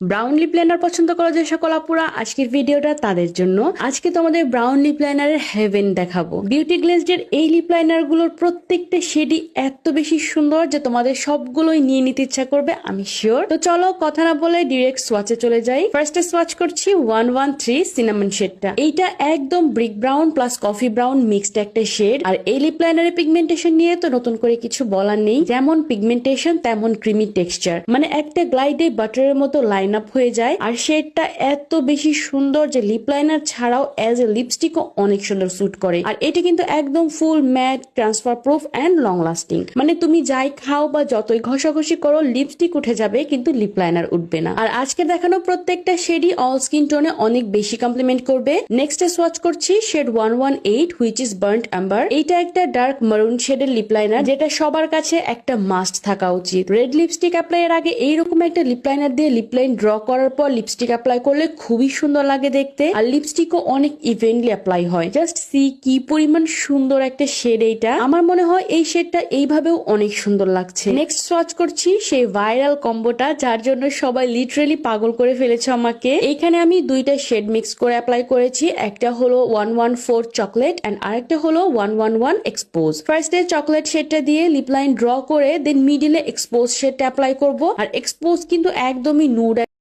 Brown lip liner পছন্দ করো যে সকল আপুরা, আজকের ভিডিওটা তাদের জন্য। আজকে তোমাদের ব্রাউন লিপ লাইনারের হেভেন দেখাবো। বিউটি গ্লেজড এর এই লিপ লাইনার গুলোর প্রত্যেকটা শেডই এত বেশি সুন্দর যে তোমাদের সবগুলোই নিয়ে নিতে ইচ্ছা করবে, আমি শিওর। তো চলো কথা না বলে ডিরেক্ট সোয়াচে চলে যাই। ফার্স্টে সোয়াচ করছি 113 সিনামন শেডটা। এইটা একদম brick brown plus coffee brown mixed একটা শেড। আর এই লিপ লাইনারের পিগমেন্টেশন নিয়ে তো নতুন করে কিছু বলার নেই, যেমন পিগমেন্টেশন তেমন ক্রিমি টেক্সচার, মানে একটা গ্লাইডে বাটারের মতো লাইন আপ হয়ে যায়। আর শেডটা এত বেশি সুন্দর যে লিপ লাইনার ছাড়াও অ্যাজ এ লিপস্টিকও অনেক সুন্দর স্যুট করে। আর এটা কিন্তু একদম full matte, transfer proof and long lasting. মানে তুমি যাই খাও বা যতই ঘষাঘষি করো লিপস্টিক উঠে যাবে কিন্তু লিপ লাইনার উঠবে না। আর আজকে দেখানো প্রত্যেকটা শেডই অল স্কিন টোনে অনেক বেশি কমপ্লিমেন্ট করবে। নেক্সটে সোয়াচ করছি shade 118 which is burnt amber. এইটা একটা ডার্ক মারুন শেডের লিপ লাইনার, যেটা সবার কাছে একটা মাস্ট থাকা উচিত। রেড লিপস্টিক অ্যাপ্লাই এর আগে এইরকম একটা লিপ লাইনার দিয়ে লিপ লাইন ড্র করার পর লিপস্টিক অ্যাপ্লাই করলে খুবই সুন্দর লাগে দেখতে। আর লিপস্টিকও অনেক ইভেন্টলি অ্যাপ্লাই হয়। জাস্ট সি কি পরিমাণ সুন্দর একটা শেড এইটা। আমার মনে হয় এই শেডটা এইভাবেও অনেক সুন্দর লাগছে। নেক্সট সোয়াচ করছি সেই ভাইরাল কম্বোটা, যার জন্য সবাই লিটারেলি পাগল করে ফেলেছে আমাকে। এইখানে আমি দুইটা শেড মিক্স করে অ্যাপ্লাই করেছি। একটা হলো 114 চকলেট এন্ড আরেকটা হলো 111 এক্সপোজ। ফার্স্টে চকলেট শেডটা দিয়ে লিপ লাইন ড্র করে দেন মিডিলে এক্সপোজ শেডটা অ্যাপ্লাই করব। আর এক্সপোজ কিন্তু একদমই নুড